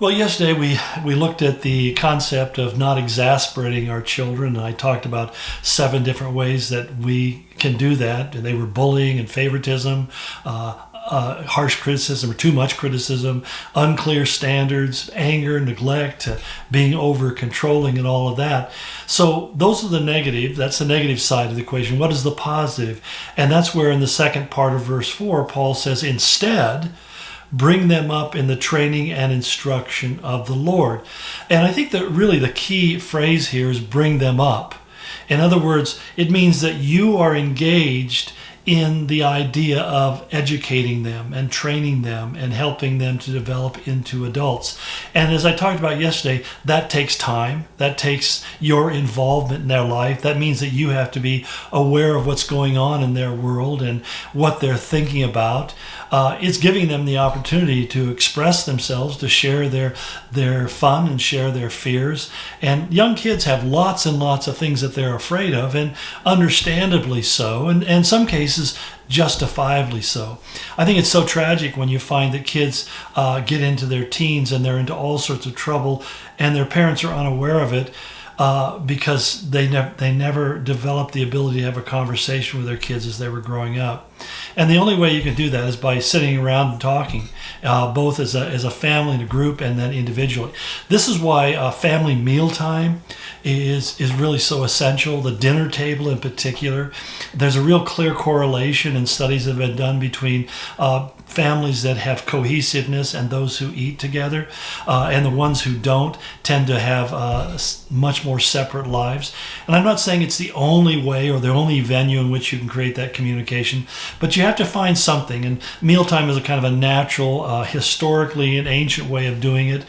Well, yesterday we looked at the concept of not exasperating our children. I talked about 7 different ways that we can do that. They were bullying and favoritism, harsh criticism or too much criticism, unclear standards, anger, neglect, being over controlling, and all of that. So those are the negative. That's the negative side of the equation. What is the positive? And that's where in the second part of verse 4, Paul says, instead, bring them up in the training and instruction of the Lord. And I think that really the key phrase here is bring them up. In other words, it means that you are engaged in the idea of educating them and training them and helping them to develop into adults. And as I talked about yesterday, that takes time. That takes your involvement in their life. That means that you have to be aware of what's going on in their world and what they're thinking about. It's giving them the opportunity to express themselves, to share their fun and share their fears. And young kids have lots and lots of things that they're afraid of, and understandably so, and in some cases justifiably so. I think it's so tragic when you find that kids get into their teens and they're into all sorts of trouble and their parents are unaware of it. Because they never developed the ability to have a conversation with their kids as they were growing up. And the only way you can do that is by sitting around and talking, both as a family and a group and then individually. This is why family mealtime is really so essential. The dinner table in particular. There's a real clear correlation in studies that have been done between families that have cohesiveness and those who eat together, and the ones who don't tend to have much more separate lives. And I'm not saying it's the only way or the only venue in which you can create that communication, but you have to find something. And mealtime is a kind of a natural, historically an ancient way of doing it.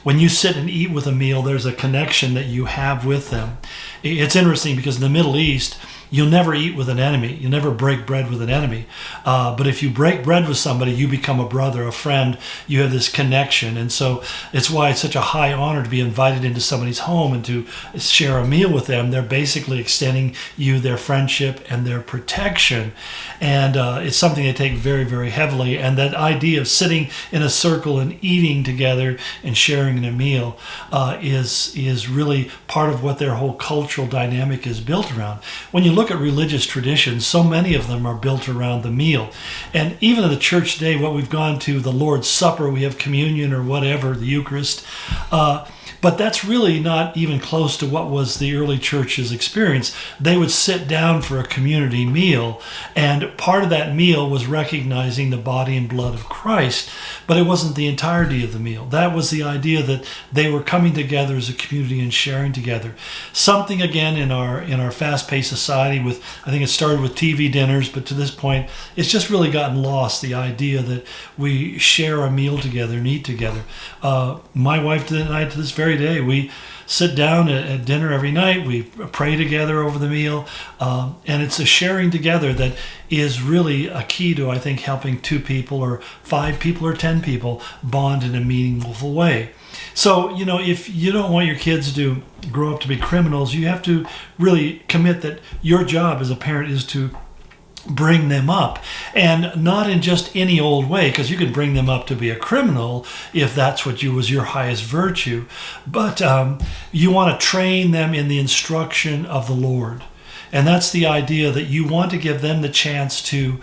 When you sit and eat with a meal, there's a connection that you have with them. It's interesting because in the Middle East, you'll never eat with an enemy. You'll never break bread with an enemy. But if you break bread with somebody, you become a brother, a friend. You have this connection. And so it's why it's such a high honor to be invited into somebody's home and to share a meal with them. They're basically extending you their friendship and their protection. And it's something they take very, very heavily. And that idea of sitting in a circle and eating together and sharing a meal is really part of what their whole cultural dynamic is built around. When you look at religious traditions, so many of them are built around the meal. And even in the church today, what we've gone to, the Lord's Supper, we have communion or whatever, the Eucharist, but that's really not even close to what was the early church's experience. They would sit down for a community meal, and part of that meal was recognizing the body and blood of Christ, but it wasn't the entirety of the meal. That was the idea that they were coming together as a community and sharing together. Something, again, in our fast-paced society with, I think it started with TV dinners, but to this point, it's just really gotten lost, the idea that we share a meal together and eat together. My wife and I, to this very day, we sit down at dinner every night. We pray together over the meal. And it's a sharing together that is really a key to, I think, helping 2 people or 5 people or 10 people bond in a meaningful way. So, if you don't want your kids to grow up to be criminals, you have to really commit that your job as a parent is to bring them up, and not in just any old way, because you can bring them up to be a criminal if that's what was your highest virtue, but you want to train them in the instruction of the Lord. And that's the idea that you want to give them the chance to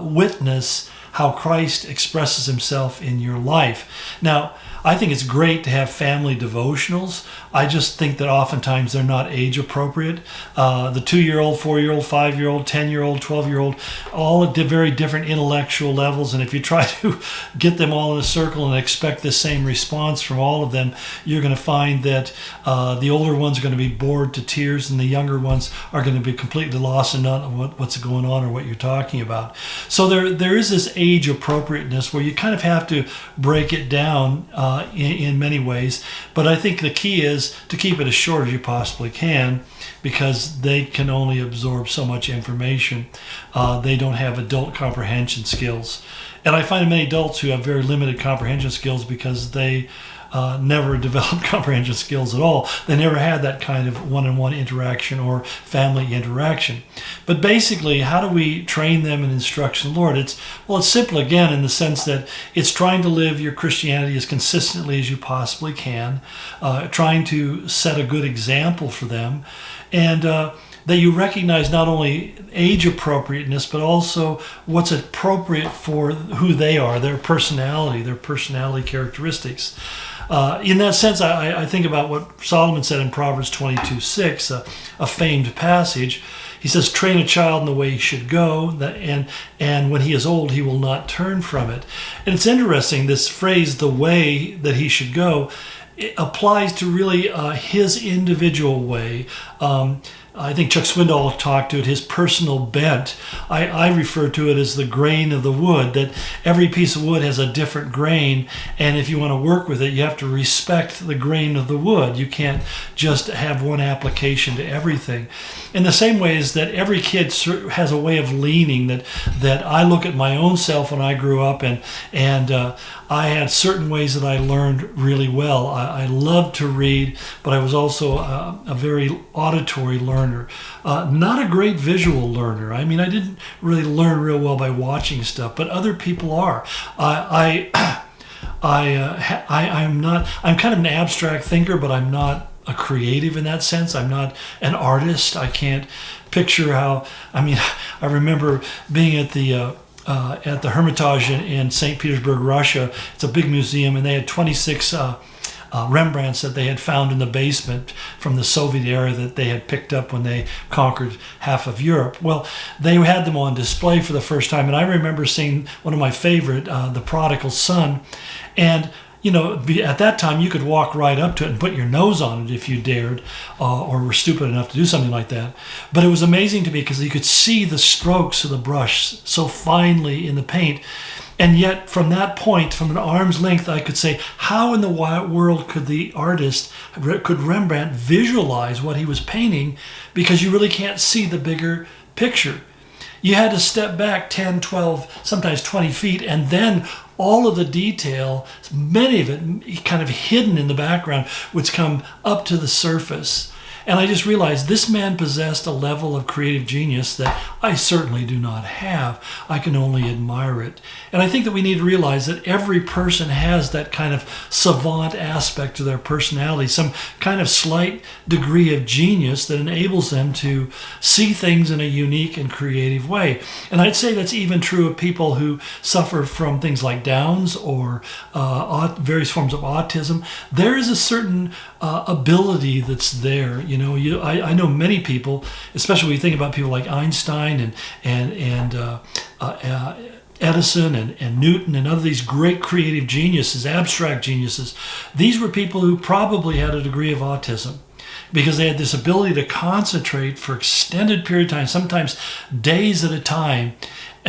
witness how Christ expresses himself in your life. Now, I think it's great to have family devotionals. I just think that oftentimes they're not age appropriate. The 2-year-old, 4-year-old, 5-year-old, 10-year-old, 12-year-old, all at very different intellectual levels. And if you try to get them all in a circle and expect the same response from all of them, you're going to find that the older ones are going to be bored to tears and the younger ones are going to be completely lost and not know what's going on or what you're talking about. So there is this age appropriateness where you kind of have to break it down in many ways. But I think the key is to keep it as short as you possibly can, because they can only absorb so much information. They don't have adult comprehension skills. And I find many adults who have very limited comprehension skills because they never developed comprehension skills at all. They never had that kind of one-on-one interaction or family interaction. But basically, how do we train them in instruction, Lord? It's simple again in the sense that it's trying to live your Christianity as consistently as you possibly can, trying to set a good example for them, and that you recognize not only age appropriateness, but also what's appropriate for who they are, their personality characteristics. In that sense, I think about what Solomon said in Proverbs 22:6, a famed passage. He says, train a child in the way he should go, and when he is old, he will not turn from it. And it's interesting, this phrase, the way that he should go, it applies to really his individual way. I think Chuck Swindoll talked to it, his personal bent. I refer to it as the grain of the wood, that every piece of wood has a different grain, and if you want to work with it, you have to respect the grain of the wood. You can't just have one application to everything. In the same way as that every kid has a way of leaning, that I look at my own self when I grew up, and I had certain ways that I learned really well. I loved to read, but I was also a very auditory learner. Not a great visual learner. I mean, I didn't really learn real well by watching stuff, but other people are. I'm kind of an abstract thinker, but I'm not a creative in that sense. I'm not an artist. I can't picture I remember being at the Hermitage in St. Petersburg, Russia. It's a big museum, and they had 26 Rembrandts that they had found in the basement from the Soviet era that they had picked up when they conquered half of Europe. Well, they had them on display for the first time, and I remember seeing one of my favorite, The Prodigal Son, and at that time, you could walk right up to it and put your nose on it if you dared, or were stupid enough to do something like that. But it was amazing to me because you could see the strokes of the brush so finely in the paint. And yet, from that point, from an arm's length, I could say, how in the world could the artist, could Rembrandt visualize what he was painting? Because you really can't see the bigger picture. You had to step back 10, 12, sometimes 20 feet, and then all of the detail, many of it kind of hidden in the background, would come up to the surface. And I just realized this man possessed a level of creative genius that I certainly do not have. I can only admire it. And I think that we need to realize that every person has that kind of savant aspect to their personality, some kind of slight degree of genius that enables them to see things in a unique and creative way. And I'd say that's even true of people who suffer from things like Downs or various forms of autism. There is a certain ability that's there. I know many people, especially when you think about people like Einstein and Edison and Newton and other these great creative geniuses, abstract geniuses. These were people who probably had a degree of autism, because they had this ability to concentrate for extended period of time, sometimes days at a time,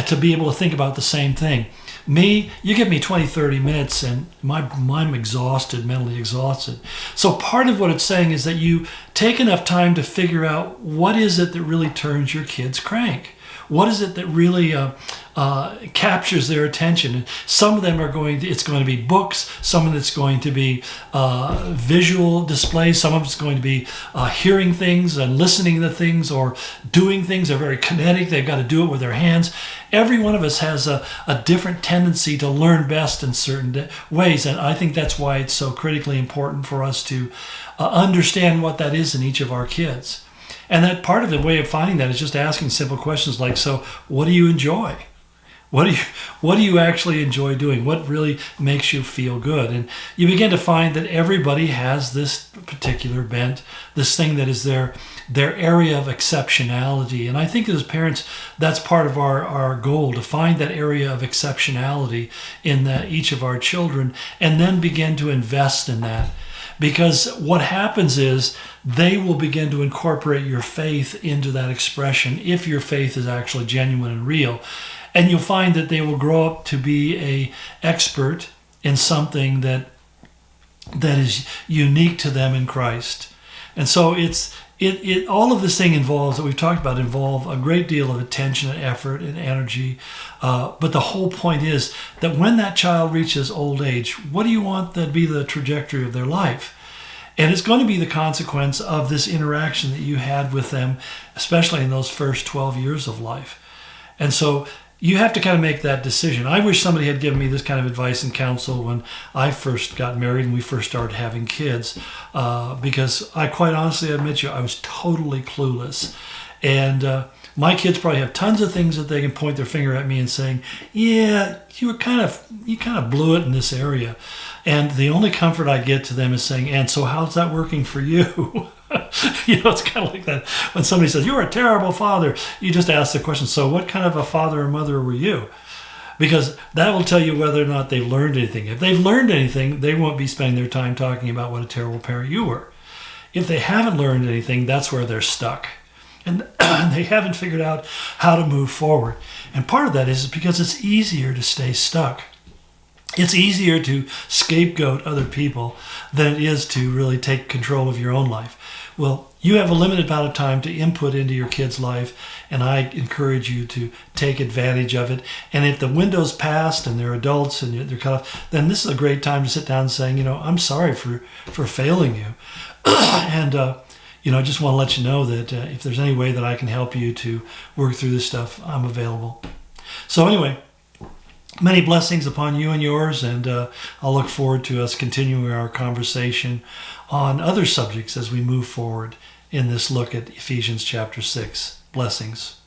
to be able to think about the same thing. Me, you give me 20, 30 minutes and I'm exhausted, mentally exhausted. So part of what it's saying is that you take enough time to figure out what is it that really turns your kids crank. What is it that really captures their attention? And some of them it's going to be books. Some of it's going to be visual displays. Some of it's going to be hearing things and listening to things or doing things. They're very kinetic. They've got to do it with their hands. Every one of us has a different tendency to learn best in certain ways. And I think that's why it's so critically important for us to understand what that is in each of our kids. And that part of the way of finding that is just asking simple questions like, so what do you enjoy? What do you actually enjoy doing? What really makes you feel good? And you begin to find that everybody has this particular bent, this thing that is their area of exceptionality. And I think as parents, that's part of our goal, to find that area of exceptionality in each of our children and then begin to invest in that. Because what happens is they will begin to incorporate your faith into that expression if your faith is actually genuine and real. And you'll find that they will grow up to be an expert in something that is unique to them in Christ. And so all of this thing involves, that we've talked about, involve a great deal of attention and effort and energy. But the whole point is that when that child reaches old age, what do you want to be the trajectory of their life? And it's going to be the consequence of this interaction that you had with them, especially in those first 12 years of life. And so you have to kind of make that decision. I wish somebody had given me this kind of advice and counsel when I first got married and we first started having kids, because I quite honestly admit to you, I was totally clueless. And my kids probably have tons of things that they can point their finger at me and saying, yeah, you kind of blew it in this area. And the only comfort I get to them is saying, and so how's that working for you? It's kind of like that. When somebody says, you're a terrible father, you just ask the question, so what kind of a father or mother were you? Because that will tell you whether or not they've learned anything. If they've learned anything, they won't be spending their time talking about what a terrible parent you were. If they haven't learned anything, that's where they're stuck. And they haven't figured out how to move forward. And part of that is because it's easier to stay stuck. It's easier to scapegoat other people than it is to really take control of your own life. Well, you have a limited amount of time to input into your kid's life, and I encourage you to take advantage of it. And if the window's passed and they're adults and they're cut off, then this is a great time to sit down and saying, I'm sorry for failing you. And, I just want to let you know that if there's any way that I can help you to work through this stuff, I'm available. So anyway, many blessings upon you and yours, and I'll look forward to us continuing our conversation on other subjects as we move forward in this look at Ephesians chapter 6. Blessings.